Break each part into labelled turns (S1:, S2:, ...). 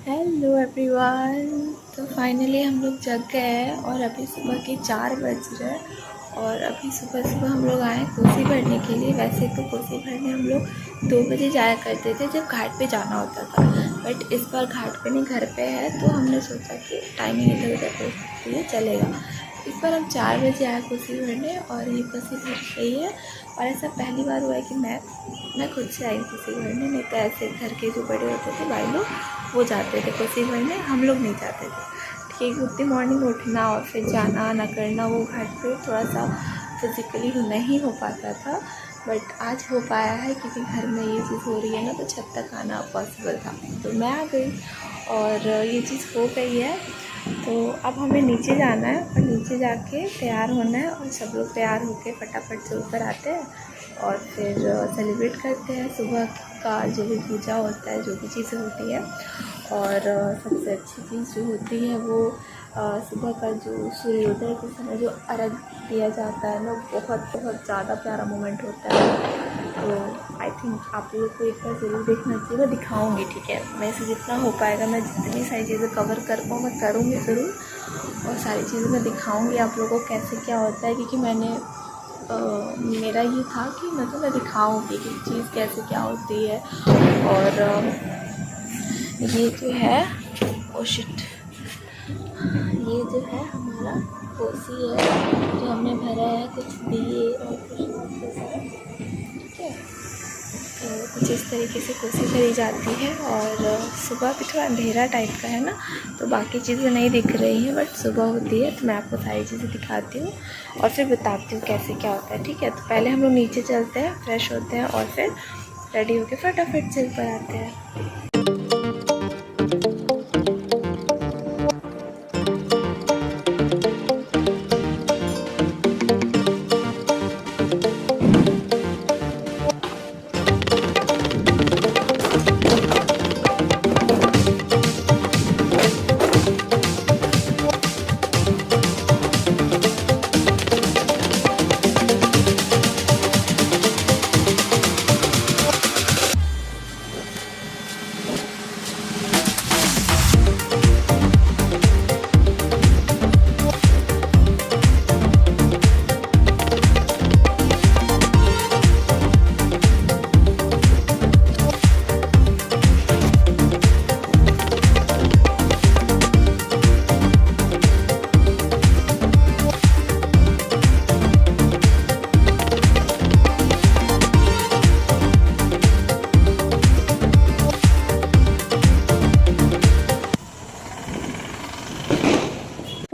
S1: Hello everyone. तो finally हम लोग जग गए हैं और अभी सुबह के 4 बज रहे हैं और अभी सुबह सुबह हम लोग आए कोसी भरने के लिए। वैसे तो कोसी भरने हम लोग 2 बजे जाया करते थे जब घाट पे जाना होता था, बट इस बार घाट पे नहीं घर पे है तो हमने सोचा कि टाइमिंग इधर उधर के लिए चलेगा। इस बार हम 4 बजे आए कोसी भरने और ये कोसी भर गई है। और ऐसा पहली बार हुआ है कि मैं खुद से आई कोसी भरने, नहीं तो ऐसे घर के जो बड़े होते थे भाई लोग वो जाते थे कोसी भरने, हम लोग नहीं जाते थे। ठीक, उतनी मॉर्निंग उठना और फिर जाना ना करना वो घाट पे थोड़ा सा फिज़िकली नहीं हो पाता था, बट आज हो पाया है क्योंकि घर में ये चीज़ हो रही है ना, तो छत तक आना पॉसिबल था तो मैं आ गई और ये चीज़ हो गई है। तो अब हमें नीचे जाना है और नीचे जाके तैयार होना है और सब लोग तैयार होके फटाफट से ऊपर आते हैं और फिर सेलिब्रेट करते हैं सुबह का जो भी पूजा होता है, जो भी चीज़ें होती है। और सबसे अच्छी चीज़ जो होती है वो सुबह का जो सूर्योदय के समय जो अर्घ दिया जाता है ना, बहुत बहुत ज़्यादा प्यारा मोमेंट होता है। तो आई थिंक आप लोग को एक बार ज़रूर देखना चाहिए। मैं दिखाऊंगी, ठीक है, मैं से जितना हो पाएगा, मैं जितनी सारी चीज़ें कवर कर पाऊँ मैं करूँगी ज़रूर और सारी चीज़ें मैं दिखाऊंगी आप लोगों को कैसे क्या होता है, क्योंकि मेरा ये था कि मैं दिखाऊंगी कि चीज़ कैसे क्या होती है। और ये जो है ओ शिट, ये जो है हमारा कोसी है जो हमने भरा है, कुछ दिए और कुछ है, ठीक है। तो कुछ इस तरीके से कोसी भरी जाती है और सुबह भी थोड़ा अंधेरा टाइप का है ना, तो बाकी चीज़ें नहीं दिख रही हैं, बट सुबह होती है तो मैं आपको सारी चीज़ें दिखाती हूँ और फिर बताती हूँ कैसे क्या होता है, ठीक है। तो पहले हम लोग नीचे चलते हैं, फ्रेश होते हैं और फिर रेडी होके फटाफट से ऊपर आते हैं।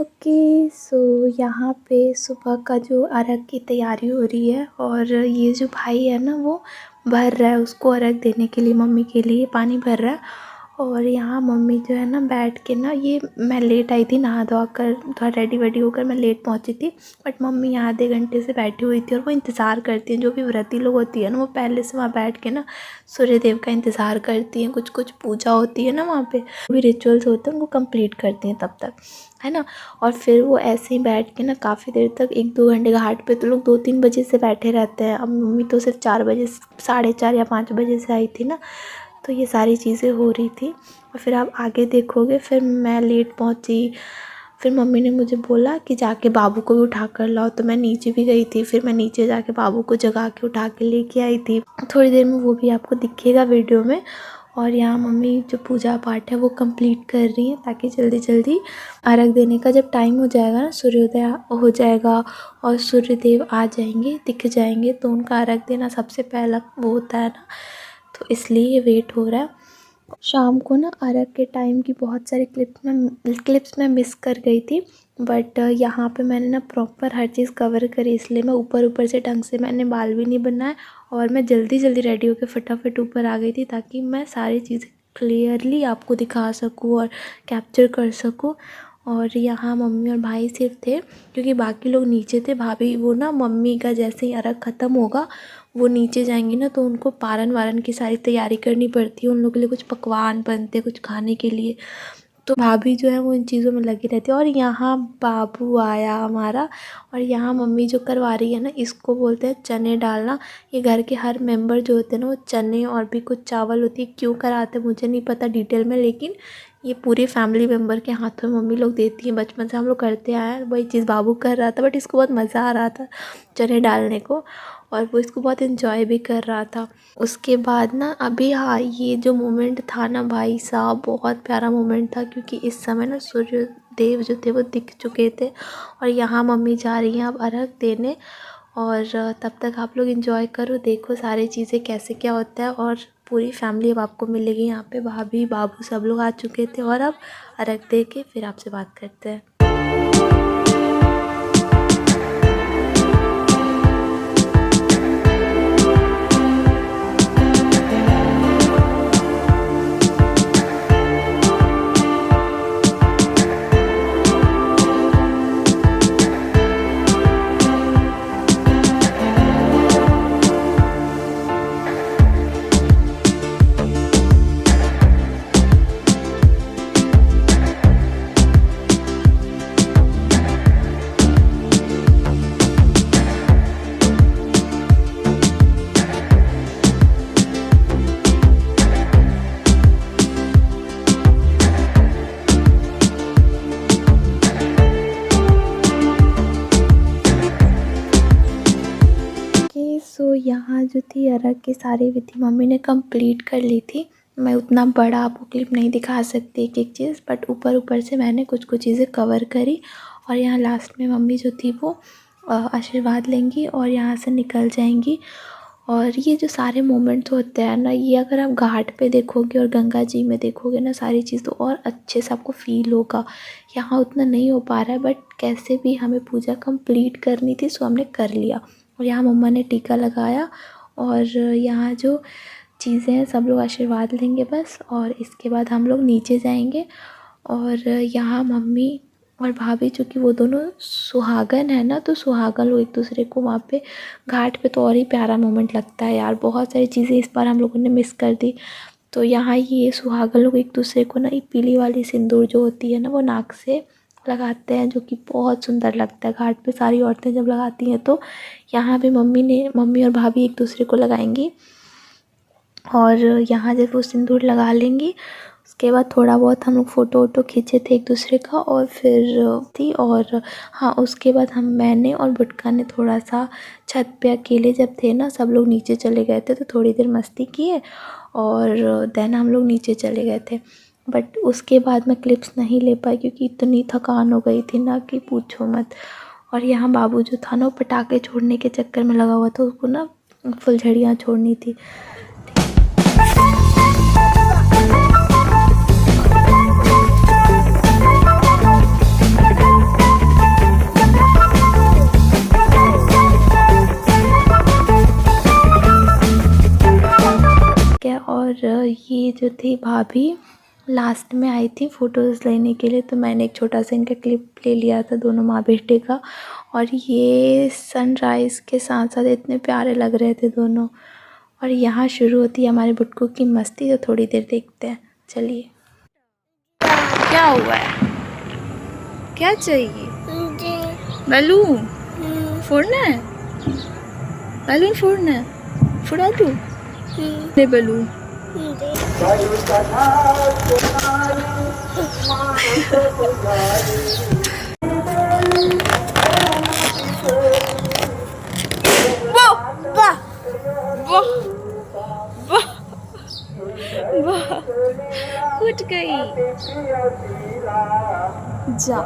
S1: ओके, सो यहाँ पे सुबह का जो अर्घ की तैयारी हो रही है और ये जो भाई है ना वो भर रहा है, उसको अर्घ देने के लिए मम्मी के लिए पानी भर रहा है। और यहाँ मम्मी जो है ना बैठ के ना, ये मैं लेट आई थी नहा धो कर, थोड़ा रेडी वेडी होकर मैं लेट पहुँची थी, बट मम्मी यहाँ आधे घंटे से बैठी हुई थी और वो इंतज़ार करती हैं। जो भी व्रती लोग होती है ना वो पहले से वहाँ बैठ के ना सूर्य देव का इंतज़ार करती हैं। कुछ कुछ पूजा होती है ना वहाँ पे, भी रिचुअल्स होते हैं उनको कंप्लीट करती हैं तब तक, है ना। और फिर वो ऐसे ही बैठ के ना काफ़ी देर तक, 1-2 घंटे घाट पे तो लोग 2-3 बजे से बैठे रहते हैं। अब मम्मी तो सिर्फ 4 बजे, 4:30 या 5 बजे से आई थी ना, तो ये सारी चीज़ें हो रही थी। और फिर आप आगे देखोगे, फिर मैं लेट पहुंची, फिर मम्मी ने मुझे बोला कि जाके बाबू को भी उठा कर लाओ, तो मैं नीचे भी गई थी। फिर मैं नीचे जाके बाबू को जगा के उठा के लेके आई थी। थोड़ी देर में वो भी आपको दिखेगा वीडियो में। और यहाँ मम्मी जो पूजा पाठ है वो कंप्लीट कर रही हैं ताकि जल्दी जल्दी अर्घ देने का जब टाइम हो जाएगा ना, सूर्योदय हो जाएगा और सूर्य देव आ जाएंगे, दिख जाएंगे, तो उनका अर्घ देना सबसे पहला वो होता है ना, तो इसलिए वेट हो रहा है। शाम को ना अर्घ के टाइम की बहुत सारी क्लिप्स में मिस कर गई थी, बट यहाँ पे मैंने ना प्रॉपर हर चीज़ कवर करी, इसलिए मैं ऊपर ऊपर से ढंग से मैंने बाल भी नहीं बनाए और मैं जल्दी जल्दी रेडी होकर फटाफट ऊपर आ गई थी ताकि मैं सारी चीज़ें क्लियरली आपको दिखा सकूँ और कैप्चर कर सकूँ। और यहाँ मम्मी और भाई सिर्फ थे क्योंकि बाकी लोग नीचे थे। भाभी वो ना मम्मी का जैसे ही अर्घ ख़त्म होगा वो नीचे जाएंगी ना, तो उनको पारन वारन की सारी तैयारी करनी पड़ती है, उन लोगों के लिए कुछ पकवान बनते कुछ खाने के लिए, तो भाभी जो है वो इन चीज़ों में लगी रहती है। और यहाँ बाबू आया हमारा, और यहाँ मम्मी जो करवा रही है ना, इसको बोलते हैं चने डालना। ये घर के हर मेंबर जो होते हैं ना, वो चने और भी कुछ चावल होती है, क्यों कराते मुझे नहीं पता डिटेल में, लेकिन ये पूरे फैमिली मेम्बर के हाथों में मम्मी लोग देती हैं। बचपन से हम लोग करते आए हैं। वही चीज़ बाबू कर रहा था, बट इसको बहुत मज़ा आ रहा था चने डालने को, और वो इसको बहुत इन्जॉय भी कर रहा था। उसके बाद ना अभी, हाँ, ये जो मोमेंट था ना भाई साहब, बहुत प्यारा मोमेंट था, क्योंकि इस समय ना सूर्य देव जो थे वो दिख चुके थे। और यहाँ मम्मी जा रही हैं अब अर्घ देने, और तब तक आप लोग एंजॉय करो, देखो सारी चीज़ें कैसे क्या होता है। और पूरी फैमिली अब आपको मिलेगी यहाँ पे, भाभी बाबू सब लोग आ चुके थे। और अब अर्घ दे के फिर आपसे बात करते हैं। सो यहाँ जो थी अर्घ की सारी विधि मम्मी ने कंप्लीट कर ली थी। मैं उतना बड़ा आपको क्लिप नहीं दिखा सकती एक एक चीज़, बट ऊपर ऊपर से मैंने कुछ कुछ चीज़ें कवर करी। और यहाँ लास्ट में मम्मी जो थी वो आशीर्वाद लेंगी और यहाँ से निकल जाएंगी। और ये जो सारे मोमेंट्स होते हैं ना, ये अगर आप घाट पे देखोगे और गंगा जी में देखोगे ना सारी चीज़, तो और अच्छे से आपको फील होगा। यहाँ उतना नहीं हो पा रहा है, बट कैसे भी हमें पूजा कंप्लीट करनी थी, सो हमने कर लिया। और यहाँ मम्मा ने टीका लगाया, और यहाँ जो चीज़ें हैं सब लोग आशीर्वाद लेंगे बस, और इसके बाद हम लोग नीचे जाएंगे। और यहाँ मम्मी और भाभी, चूँकि वो दोनों सुहागन है ना, तो सुहागन लोग एक दूसरे को वहाँ पे घाट पे, तो और ही प्यारा मोमेंट लगता है यार। बहुत सारी चीज़ें इस बार हम लोगों ने मिस कर दी। तो यहाँ ये सुहागन लोग एक दूसरे को ना, ये पीली वाली सिंदूर जो होती है ना, वो नाक से लगाते हैं, जो कि बहुत सुंदर लगता है। घाट पे सारी औरतें जब लगाती हैं, तो यहाँ भी मम्मी और भाभी एक दूसरे को लगाएंगी। और यहाँ जब वो सिंदूर लगा लेंगी, उसके बाद थोड़ा बहुत हम लोग फ़ोटो वोटो खींचे थे एक दूसरे का, और फिर थी। और हाँ, उसके बाद मैंने और बुटका ने थोड़ा सा छत पे अकेले जब थे ना, सब लोग नीचे चले गए थे, तो थोड़ी देर मस्ती किए, और देन हम लोग नीचे चले गए थे। बट उसके बाद मैं क्लिप्स नहीं ले पाई, क्योंकि इतनी थकान हो गई थी ना कि पूछो मत। और यहाँ बाबू जो था ना, वो पटाखे छोड़ने के चक्कर में लगा हुआ था, उसको ना फुलझड़ियाँ छोड़नी थी। और ये जो थी भाभी लास्ट में आई थी फ़ोटोज़ लेने के लिए, तो मैंने एक छोटा सा इनका क्लिप ले लिया था, दोनों माँ बेटे का। और ये सनराइज़ के साथ साथ इतने प्यारे लग रहे थे दोनों। और यहाँ शुरू होती है हमारे बुटकू की मस्ती, तो थोड़ी देर देखते हैं। चलिए, क्या हुआ है, क्या चाहिए? बैलून फोड़ना है, बैलून फोड़ना है, फोड़ा दूँ? दे बैलून। फूट गई, जा।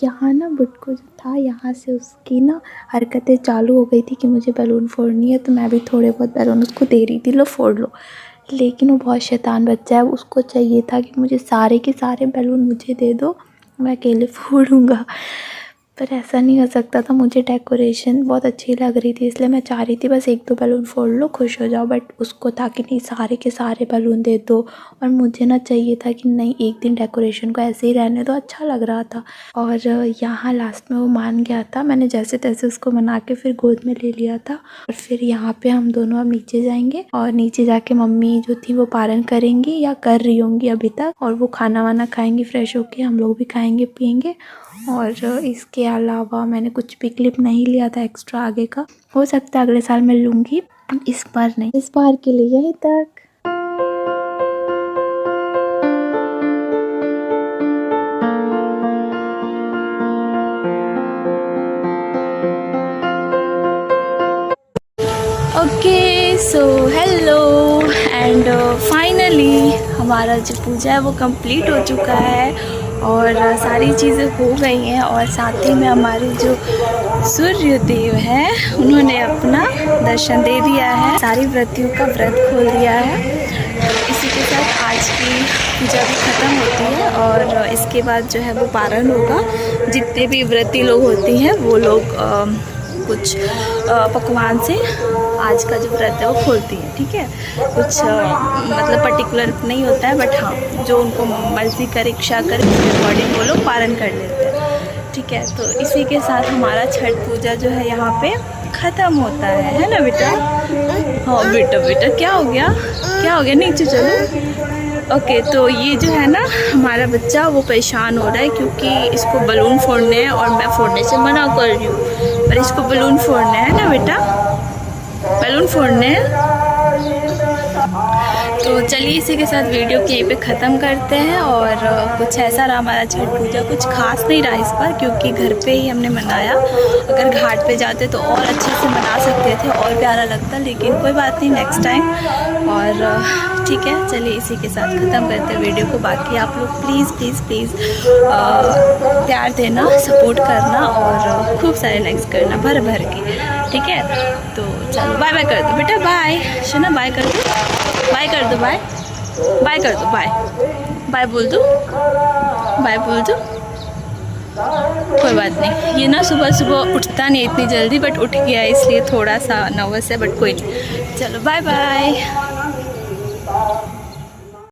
S1: यहाँ ना बुटको जो था, यहाँ से उसकी ना हरकतें चालू हो गई थी कि मुझे बैलून फोड़नी है, तो मैं भी थोड़े बहुत बैलून उसको दे रही थी, लो फोड़ लो। लेकिन वो बहुत शैतान बच्चा है, उसको चाहिए था कि मुझे सारे के सारे बैलून मुझे दे दो, मैं अकेले फोड़ूँगा। पर ऐसा नहीं हो सकता था, मुझे डेकोरेशन बहुत अच्छी लग रही थी, इसलिए मैं चाह रही थी बस 1-2 बैलून फोड़ लो, खुश हो जाओ। बट उसको था कि नहीं, सारे के सारे बैलून दे दो। और मुझे ना चाहिए था कि नहीं, एक दिन डेकोरेशन को ऐसे ही रहने दो, अच्छा लग रहा था। और यहाँ लास्ट में वो मान गया था, मैंने जैसे तैसे उसको मना के फिर गोद में ले लिया था। और फिर यहाँ पे हम दोनों अब नीचे जाएंगे, और नीचे जाके मम्मी जो थी वो पारण करेंगी या कर रही होंगी अभी तक, और वो खाना वाना खाएंगी फ्रेश होके, हम लोग भी खाएंगे पियेंगे। और इसके अलावा मैंने कुछ भी क्लिप नहीं लिया था एक्स्ट्रा आगे का, हो सकता है अगले साल मैं लूँगी, इस बार नहीं। इस बार के लिए यहीं तक। Okay so hello and finally हमारा जो पूजा है वो कंप्लीट हो चुका है, और सारी चीज़ें हो गई हैं। और साथ ही में हमारे जो सूर्य देव हैं उन्होंने अपना दर्शन दे दिया है, सारी व्रतियों का व्रत खोल दिया है। इसी के साथ आज की पूजा भी ख़त्म होती है, और इसके बाद जो है वो पारण होगा। जितने भी व्रती लोग होती हैं वो लोग कुछ पकवान से आज का जो व्रत है वो खोलती है, ठीक है। कुछ मतलब पर्टिकुलर नहीं होता है, बट हाँ जो उनको मर्जी करे, इच्छा करे, उसके अकॉर्डिंग वो लोग पारण कर लेते हैं, ठीक है। तो इसी के साथ हमारा छठ पूजा जो है यहाँ पे ख़त्म होता है ना बेटा? हाँ बेटा क्या हो गया, क्या हो गया, नीचे चलो। ओके तो ये जो है ना हमारा बच्चा वो परेशान हो रहा है, क्योंकि इसको बलून फोड़ने हैं और मैं फोड़ने से मना कर रही हूँ, पर इसको बलून फोड़ने हैं ना बेटा, बलून फोड़ने हैं। तो चलिए इसी के साथ वीडियो को यहीं पे ख़त्म करते हैं। और कुछ ऐसा रहा हमारा छठ पूजा, कुछ खास नहीं रहा इस बार, क्योंकि घर पे ही हमने मनाया। अगर घाट पे जाते तो और अच्छे से मना सकते थे, और प्यारा लगता, लेकिन कोई बात नहीं, नेक्स्ट टाइम। और ठीक है, चलिए इसी के साथ ख़त्म करते हैं वीडियो को। बाकी आप लोग प्लीज़ प्यार देना, सपोर्ट करना, और खूब सारे लाइक्स करना भर भर के, ठीक है। तो चलो बाय बाय कर दो बेटा, बाय शना, बाय कर दो, बाय कर दो, बाय बाय कर दो, बाय बाय बोल दो, बाय बोल दो। कोई बात नहीं, ये ना सुबह सुबह उठता नहीं इतनी जल्दी, बट उठ गया, इसलिए थोड़ा सा नर्वस है, बट कोई नहीं। चलो बाय बाय।